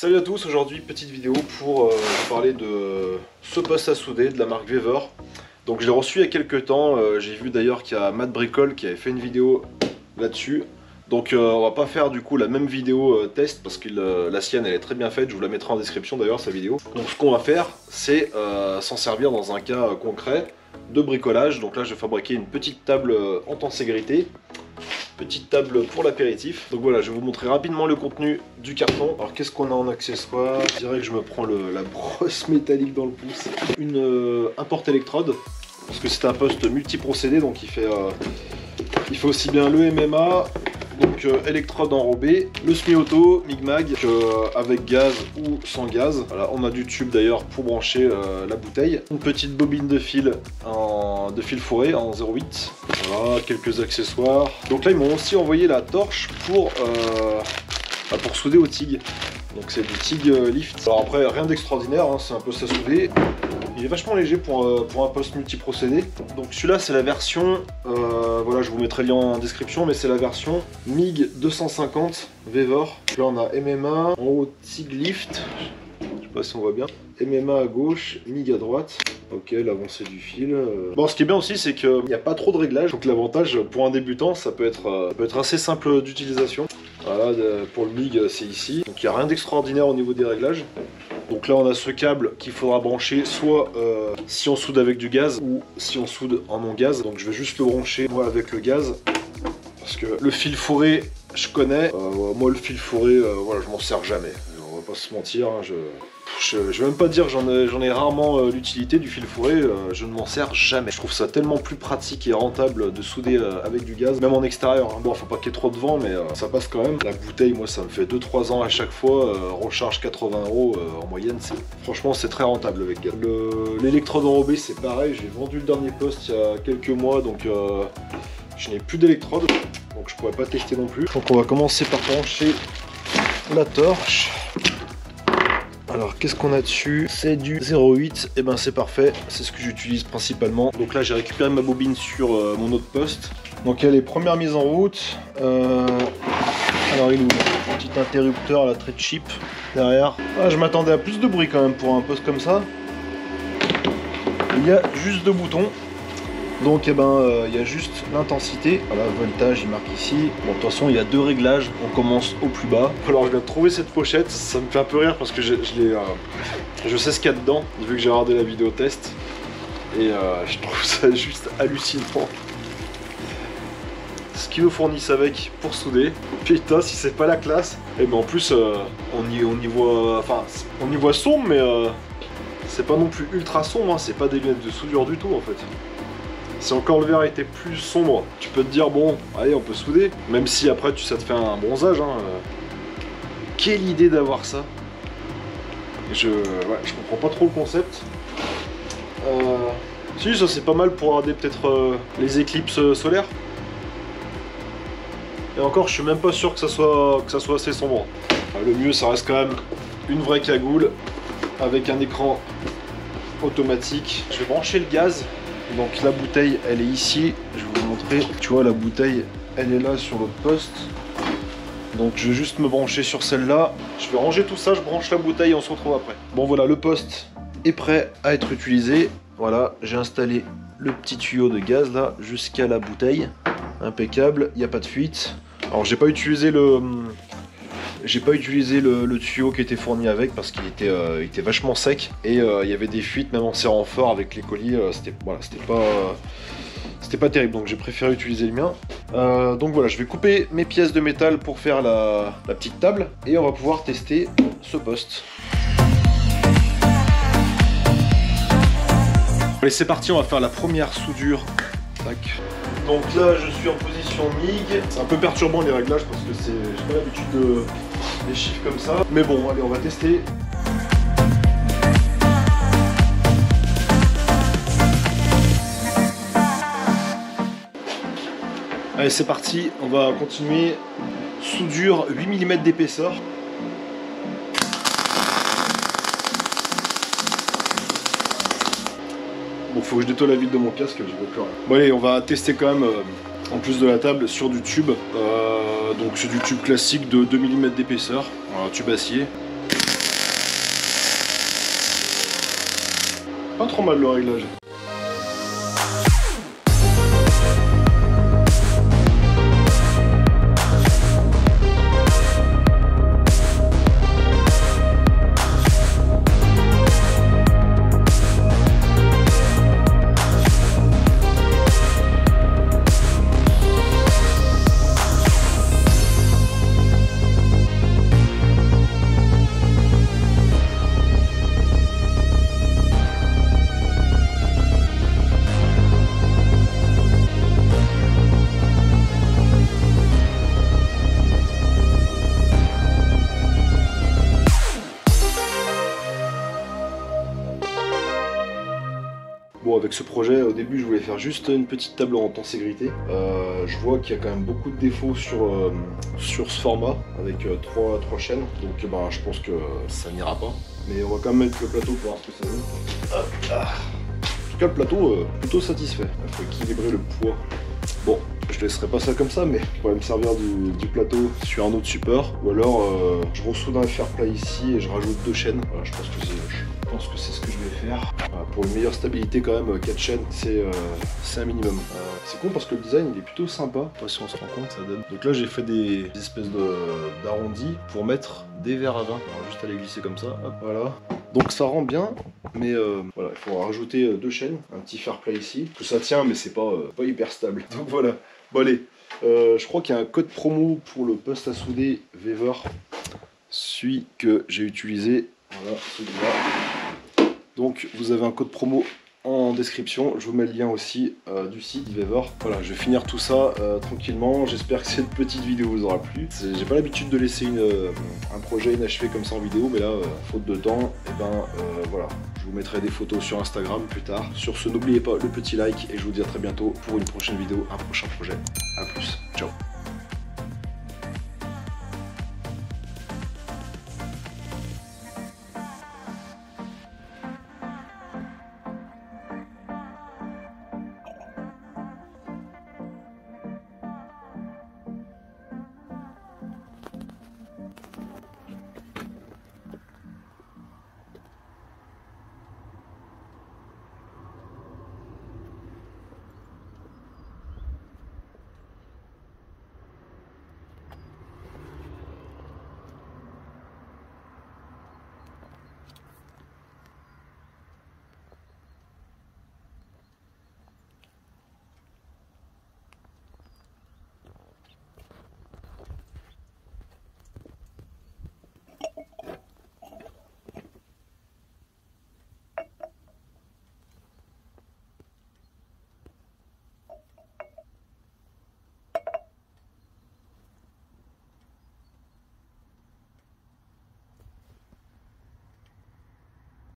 Salut à tous, aujourd'hui petite vidéo pour vous parler de ce poste à souder de la marque Wever. Donc je l'ai reçu il y a quelques temps, j'ai vu d'ailleurs qu'il y a Matt Bricole qui avait fait une vidéo là-dessus. Donc on va pas faire du coup la même vidéo test parce que la sienne elle est très bien faite, je vous la mettrai en description d'ailleurs sa vidéo. Donc ce qu'on va faire c'est s'en servir dans un cas concret de bricolage. Donc là je vais fabriquer une petite table en tenségrité. Petite table pour l'apéritif. Donc voilà, je vais vous montrer rapidement le contenu du carton. Alors qu'est-ce qu'on a en accessoire? Je dirais que je me prends la brosse métallique dans le pouce. Un porte-électrode, parce que c'est un poste multi-procédé, donc il fait aussi bien le MMA, donc électrode enrobée, le semi-auto, Mig-Mag, avec gaz ou sans gaz. Voilà, on a du tube d'ailleurs pour brancher la bouteille. Une petite bobine de fil fourré en 0,8. Voilà, quelques accessoires. Donc là, ils m'ont aussi envoyé la torche pour souder au TIG. Donc c'est du TIG lift. Alors après, rien d'extraordinaire, hein, c'est un poste à souder. Il est vachement léger pour un poste multi-procédé. Donc celui-là, c'est la version, voilà, je vous mettrai le lien en description, mais c'est la version MIG 250 Wever. Là, on a MMA, en haut TIG lift. Je sais pas si on voit bien. MMA à gauche, MIG à droite. Ok, l'avancée du fil. Bon, ce qui est bien aussi, c'est qu'il n'y a pas trop de réglages. Donc l'avantage pour un débutant, ça peut être assez simple d'utilisation. Voilà, pour le MIG, c'est ici. Donc il n'y a rien d'extraordinaire au niveau des réglages. Donc là, on a ce câble qu'il faudra brancher soit si on soude avec du gaz ou si on soude en non gaz. Donc je vais juste le brancher moi avec le gaz. Parce que le fil fourré, je connais. Moi, le fil fourré, voilà, je m'en sers jamais. On va pas se mentir, hein, je vais même pas dire que j'en ai rarement l'utilité du fil fourré, je ne m'en sers jamais. Je trouve ça tellement plus pratique et rentable de souder avec du gaz, même en extérieur. Hein. Bon, faut pas qu'il y ait trop de vent, mais ça passe quand même. La bouteille, moi, ça me fait 2-3 ans à chaque fois, recharge 80 € en moyenne. Franchement, c'est très rentable avec gaz. L'électrode enrobée, c'est pareil, j'ai vendu le dernier poste il y a quelques mois, donc je n'ai plus d'électrode, donc je pourrais pas tester non plus. Donc on va commencer par brancher la torche. Alors qu'est-ce qu'on a dessus? C'est du 0,8, et ben c'est parfait, c'est ce que j'utilise principalement. Donc là j'ai récupéré ma bobine sur mon autre poste. Donc il y a les premières mises en route. Alors il ouvre un petit interrupteur là très cheap derrière. Ah, je m'attendais à plus de bruit quand même pour un poste comme ça. Il y a juste 2 boutons. Donc il y a juste l'intensité, voilà, voltage il marque ici. Bon, de toute façon il y a 2 réglages, on commence au plus bas. Alors je viens de trouver cette pochette, ça me fait un peu rire parce que je sais ce qu'il y a dedans, vu que j'ai regardé la vidéo test. Et je trouve ça juste hallucinant. Ce qu'ils nous fournissent avec pour souder. Putain, si c'est pas la classe. Et ben en plus on y voit sombre, mais c'est pas non plus ultra sombre, hein. C'est pas des lunettes de soudure du tout en fait. Si encore le verre était plus sombre, tu peux te dire bon, allez on peut souder, même si après ça te fait un bronzage. Hein. Quelle idée d'avoir ça. Je comprends pas trop le concept. Si, ça c'est pas mal pour regarder peut-être les éclipses solaires. Et encore, je suis même pas sûr que ça soit assez sombre. Le mieux, ça reste quand même une vraie cagoule avec un écran automatique. Je vais brancher le gaz. Donc la bouteille elle est ici, je vais vous montrer, tu vois la bouteille elle est là sur l'autre poste. Donc je vais juste me brancher sur celle-là, je vais ranger tout ça, je branche la bouteille et on se retrouve après. Bon voilà, le poste est prêt à être utilisé. Voilà, j'ai installé le petit tuyau de gaz là jusqu'à la bouteille, impeccable, il n'y a pas de fuite. Alors j'ai pas utilisé le tuyau qui était fourni avec parce qu'il était vachement sec et il y avait des fuites même en serrant fort avec les colis, c'était pas terrible, donc j'ai préféré utiliser le mien. Donc voilà, je vais couper mes pièces de métal pour faire la petite table et on va pouvoir tester ce poste. Allez, c'est parti, on va faire la première soudure. Tac. Donc là je suis en position MIG, c'est un peu perturbant les réglages parce que j'ai pas l'habitude des chiffres comme ça. Mais bon, allez on va tester. Allez c'est parti, on va continuer. Soudure 8 mm d'épaisseur. Bon, faut que je nettoie la vitre de mon casque, je vois plus rien. Bon allez, on va tester quand même, en plus de la table, sur du tube. Donc c'est du tube classique de 2 mm d'épaisseur, un tube acier. Pas trop mal le réglage. Bon, avec ce projet, au début, je voulais faire juste une petite table en tenségrité. Je vois qu'il y a quand même beaucoup de défauts sur ce format, avec trois chaînes. Donc je pense que ça n'ira pas. Mais on va quand même mettre le plateau pour voir ce que ça donne. Hop là. En tout cas, le plateau, plutôt satisfait. Il faut équilibrer le poids. Bon, je laisserai pas ça comme ça, mais je pourrais me servir du plateau sur un autre support. Ou alors, je ressoude un fer plat ici et je rajoute 2 chaînes. Voilà, je pense que c'est ce que je vais faire. Voilà, pour une meilleure stabilité quand même, 4 chaînes, c'est un minimum. C'est cool parce que le design il est plutôt sympa. Je sais pas si on se rend compte, ça donne. Donc là j'ai fait des espèces d'arrondis pour mettre des verres à vin. On va juste aller glisser comme ça, hop, voilà. Donc ça rend bien, mais voilà, il faut rajouter 2 chaînes, un petit fer plat ici. Que ça tient, mais c'est pas hyper stable. Donc voilà. Bon allez, je crois qu'il y a un code promo pour le poste à souder Weber. Celui que j'ai utilisé, voilà, celui-là. Donc vous avez un code promo en description, je vous mets le lien aussi du site Weber. Voilà, je vais finir tout ça tranquillement. J'espère que cette petite vidéo vous aura plu. J'ai pas l'habitude de laisser un projet inachevé comme ça en vidéo, mais là, faute de temps, et voilà. Je vous mettrai des photos sur Instagram plus tard. Sur ce, n'oubliez pas le petit like et je vous dis à très bientôt pour une prochaine vidéo, un prochain projet. A plus, ciao.